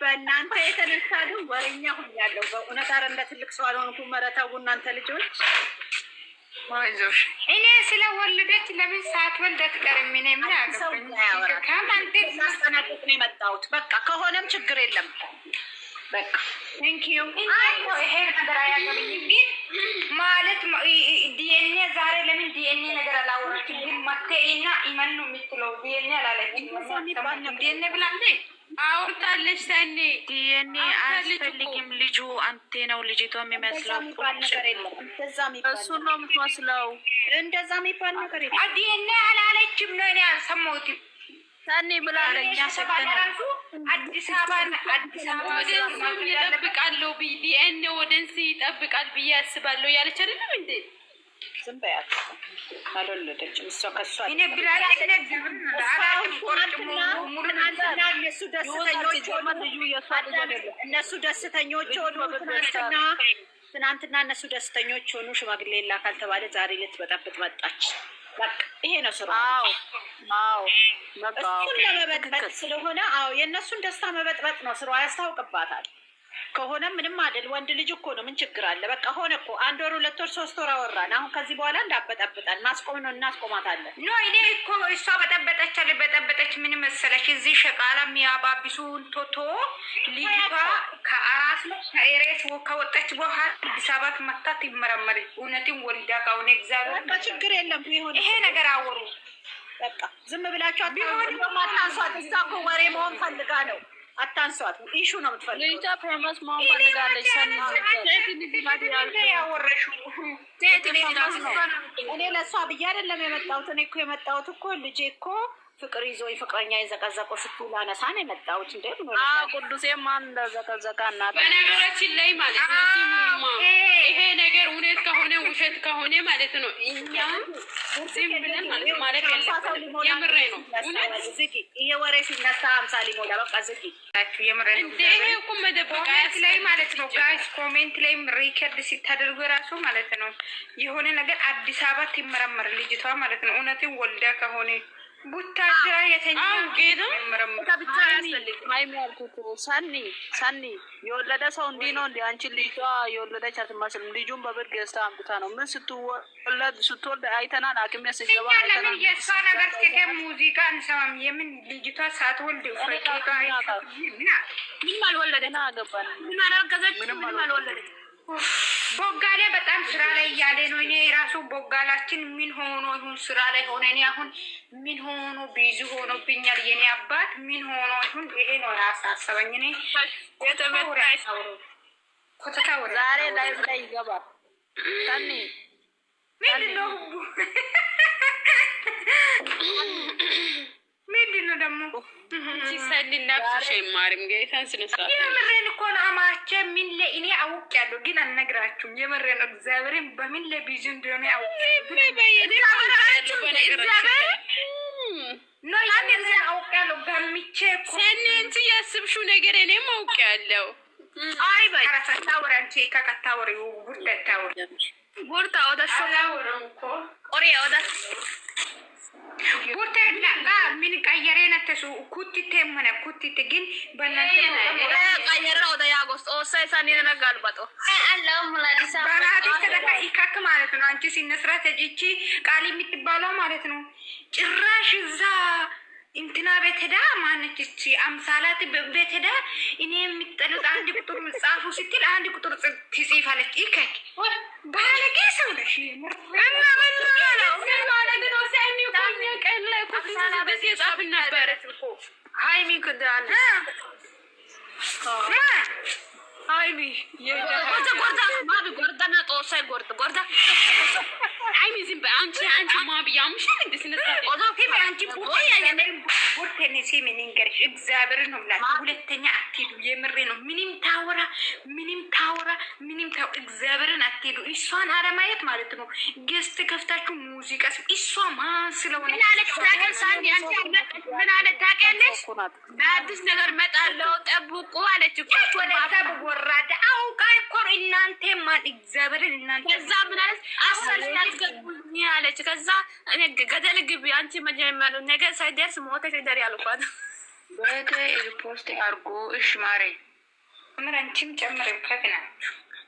በእናንተ የተነሳ ግን ወሬኛ ሁኛለሁ። በእውነት አረ እንደ ትልቅ ሰው አልሆንኩም። ኧረ ተው እናንተ ልጆች። አይዞሽ እኔ ስለወለደች ለምን ሳትወልድ አትቀርም? እኔ ምን አገባኝ? ከማንተ ማስጠናቀቅ ነው የመጣሁት። በቃ ከሆነም ችግር የለም። በቃ ቴንኪዩ። ይሄ ነገር አያገባኝ ግን ማለት ዲኤንኤ ዛሬ ለምን ዲኤንኤ ነገር አላወራችም? ግን መቴና ኢማን ነው የምትለው ዲኤንኤ አላለችም። ዲኤንኤ ብላለች አውርታለች። ሰኔ ዲኤንኤ አያስፈልግም። ልጁ አንተ ነው ልጅቷ የሚመስለው። እሱ ነው የምትመስለው። እንደዛ የሚባል ነገር የለም። ዲኤንኤ አላለችም ነው እኔ አልሰማሁትም። ሰኔ ብላለች። አዲስ አበባ ይጠብቃለሁ ዲኤንኤ ወደንስ ይጠብቃል ብዬ አስባለሁ ያለች አይደለም እንዴ? ዝም በያት። አልወለደችም እሷ ከሷ እኔ ብላለች። እነሱ ደስተኞች ሆኑ። ትናንትና እነሱ ደስተኞች ሆኑ። ሽማግሌ ላካል ተባለ። ዛሬ ልትበጠብጥ መጣች። ይሄ ነው ስራ። እሱን ለመበጥበጥ ስለሆነ የእነሱን ደስታ መበጥበጥ ነው ስራ። ያስታውቅባታል። ከሆነ ምንም አይደል። ወንድ ልጅ እኮ ነው። ምን ችግር አለ? በቃ ሆነ እኮ 1 ወር 2 ወር 3 ወር አወራን። አሁን ከዚህ በኋላ እንዳበጠብጣል ማስቆም ነው። እናስቆማታለን። ኖ እኔ እኮ እሷ በጠበጠች ምን መሰለሽ? እዚህ ሸቃላ የሚያባብሱን ቶቶ ልጅቷ ከአራስ ከኤሬስ ከወጣች በኋላ አዲስ አበባ መታት ይመረመር። እውነትም ወልዳ ከሆነ እግዚአብሔር ችግር የለም። ይሄ ነገር አወሩ። በቃ ዝም ብላችሁ አታንሷት። እሷ እኮ ወሬ መሆን ፈልጋ ነው። አታንሷት። ኢሹ ነው የምትፈልገው። ልጅቷ ፌመስ መሆን ፈልጋለች። እኔ ለእሷ ብዬ አይደለም የመጣሁት። እኔ እኮ የመጣሁት እኮ ልጄ እኮ ፍቅር ይዞ ፍቅረኛ የዘቀዘቆ ስትል አነሳ ነው የመጣሁት። እንደ ቅዱሴ ማን እንደዘቀዘቃ እናት። በነገራችን ላይ ማለት ነው ይሄ ነገር እውነት ከሆነ ውሸት ከሆነ ማለት ነው እኛ ዝም ብለን ማለት የለም። የምሬ ነው። ይሄ ወሬ ሲነሳ 50 ሊሞላ በቃ ዝጊ። የምሬ ነው። ይሄ እኮ መደበቃ ላይ ማለት ነው። ጋይስ ኮሜንት ላይ ሪከርድ ሲታደርጉ የራሱ ማለት ነው የሆነ ነገር አዲስ አበባ ትመረመር ልጅቷ ማለት ነው። እውነትን ወልዳ ከሆነ ቡታጅራ የተኛው ጌታ ብቻ ያስፈልግ ማይም ያልኩት ሰኒ የወለደ ሰው እንዲህ ነው እንዲ። አንቺ ልጅቷ የወለደች አትመስልም። ልጁን በብር ገዝታ አምጥታ ነው። ምን ስትወልድ አይተናል። ሐኪም ያስገባ ለምን የእሷ ነገር እስከ ሙዚቃ እንሰማም። የምን ልጅቷ ሳትወልድ ፍሬቃ ምን አልወለደች አገባን ምን አላገዘች ምን አልወለደች። ቦጋሌ በጣም ስራ ላይ እያለ ነው። እኔ የራሱ ቦጋላችን ምን ሆኖ ይሁን ስራ ላይ ሆነ። እኔ አሁን ምን ሆኖ ቢዚ ሆኖብኛል። የኔ አባት ምን ሆኖ ይሁን ይሄ ነው ያሳሰበኝ። እኔ ዛሬ ላይቭ ላይ ይገባል። ታኒ ምንድን ነው ምንድን ነው ደግሞ ሲሰልና ብቻ ይማርም ጌታን ስነስርዓት የምሬን እኮ ነው። አማቼ ምን ላይ እኔ አውቄያለሁ ግን አልነግራችሁም። የምሬን እግዚአብሔርን በምን ላይ ቢዚ እንደሆነ አውቄያለሁ። ገምቼ እኮ ሰኒ እንጂ ያስብሽው ነገር እኔም አውቄያለሁ። አይ በይ ከታወራ አንቺ ከታወሪ ጉርታ ወደሱ እኮ ኦሪያ ወደ ጉርታ ምን ቀየሬ ነተሱ ኩቲቴ መነ ኩቲቴ ግን በእናንተ ቀየረ ወደ ያጎስ ኦሳይ ሳኒ ነጋልባጦ አላው ሙላዲሳ ባራዲ ተደካ ኢካክ ማለት ነው። አንቺ ሲነስራት እቺ ቃል የምትባለው ማለት ነው። ጭራሽ እዛ እንትና ቤት ሄዳ ማነች እቺ አምሳላት ቤት ሄዳ እኔ የምትጠሉት አንድ ቁጥር ጻፉ ስትል አንድ ቁጥር ትጽፋለች። ኢካክ ባለጌ ሰው ነሽ እና ምን ማለት ነው? ሰኒ ቆኛ ቀን ላይ ኩሳላ በስ የጻፍ ነበር እኮ ሃይሚ ከዳለ ሃይሚ የጎርዳ ማብ ጎርዳና ጦሳይ ጎርዳ ሃይሚ ዝም በአንቺ ማብያምሽ እንደስነሳ ኦዛው አንቺ ቦያ የኔ ቦርቴኔ ሲሚን እንገርሽ እግዚአብሔር ነው ብላ ሁለተኛ አትሄዱ። የምሬ ነው። ምንም ታወራ እግዚአብሔርን አትሄዱ። እሷን አለማየት ማለት ነው። ገስት ከፍታችሁ ሙዚቃ እሷ ማን ስለሆነ ምን አለች ታውቂያለሽ? ምን አለች ታውቂያለሽ? አዲስ ነገር መጣለው ጠብቁ አለች እኮ ወለታ ወራዳ አውቃ እኮ እናንተ ማን እግዚአብሔርን እናንተ ከዛ ምን አለች? አሰልሽ ያስገቡኝ አለች። ከዛ እኔ ገደል ግቢ አንቺ መጀመሪያ ነገር ሳይደርስ ሞተሽ ደር ያልኳት በደ ሪፖስት አርጎ እሺ ማሬ ምራንቺም ጨምር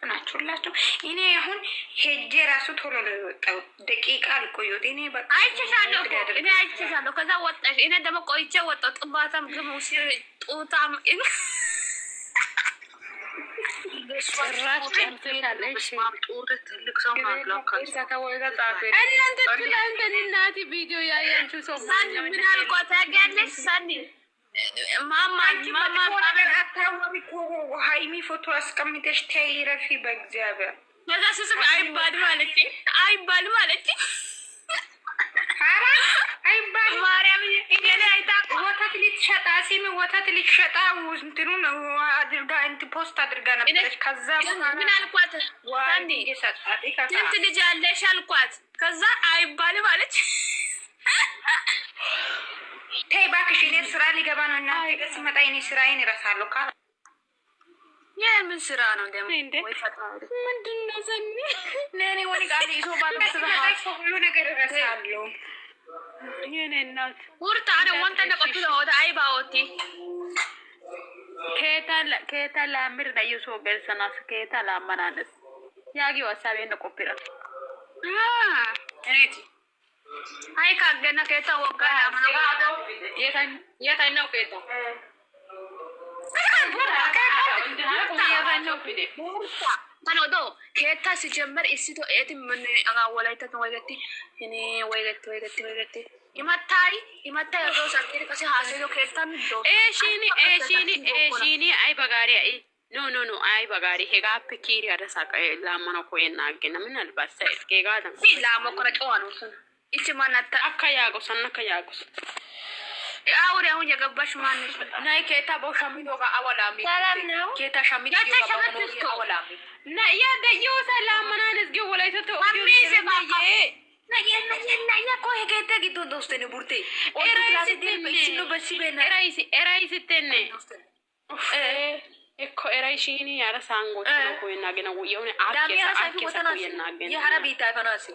ናችሁ ሁላችሁ። እኔ አሁን ሄጄ ራሱ ቶሎ ነው የወጣው። ደቂቃ አልቆየሁት። እኔ በቃ አይቼሻለሁ እኮ እኔ አይቼሻለሁ። ከዛ ወጣሽ። እኔ ደግሞ ቆይቼ ወጣሁ። ጥባታም ግሙ ጡታም እናንተ ቪዲዮ ያያችሁ ሰው ምን አልኳ ታውቂያለሽ? ሰኒ ሀይሚ ፎቶ አስቀምጠሽ ተይ ረፊ በእግዚአብሔር ከዛ ስስም አይባልም አለች አይባል ማርያም ወተት ልትሸጣ ሲሚ ወተት ልትሸጣ እንትኑን አድርጋ ፖስት አድርጋ ነበረች። ከዛ ምን አልኳት? ስንት ልጅ አለሽ አልኳት። ከዛ አይባልም አለች። ተይ እባክሽ፣ እኔ ስራ ሊገባ ነው እና ስመጣ እኔ ስራዬን እረሳለሁ። የምን ስራ ነው ደግሞ? ምንድን ነው ዘኒ ለእኔ ወኒ ቃል ይዞ ሁሉ ነገር እረሳለሁ። የኔ እናት ውርታ አነ ወንተ ነቀቱ ወደ አይባዎቲ ኬታ ላምር ነይሶ ገርሰናስ ኬታ ላመናነስ ያጊ ወሳቤ ነቆፒራ እኔቲ አይ ካገና ኬታ ወጋ ያመናጋ የታኛው ኬታ ታኖዶ ኬታ ሲጀመር እሲቶ ኤቲ ምን አጋ ወላይታ ወይገቲ እኔ ወይገቲ ይመታይ ያለው ሰልጤ ከሲ ሀሰዮ ኬታ ምዶ ኤሺኒ አይ በጋሪ አይ ኖ አይ በጋሪ ሄጋፕ ኪሪ አደሳቀ ላማኖ ኮይና አገና ምን አልባሰ ኬጋዳም ላሞ ቆረቀዋ ነው እሱ እቺ ማናታ አካያጎ ሰነካያጎ አውሪ አሁን የገባሽ ማንሽ ናይ ኬታ ቦሻሚዶ ጋ አወላሚ ሰላም ነው ኬታ ሻሚዶ ጋ አወላሚ ና ያ ደዮ ሰላም ማናንስ ገ ወላይቶ ነየ ኮ ሄገተ ጊዶ ዶስተኔ ቡርቴ ኤራይሲቴኔ እኮ ኤራይሺኒ ያረ ሳንጎ ነው ኮይና ገና የሆነ አኬሳ የሐረቢታ ፈናሲ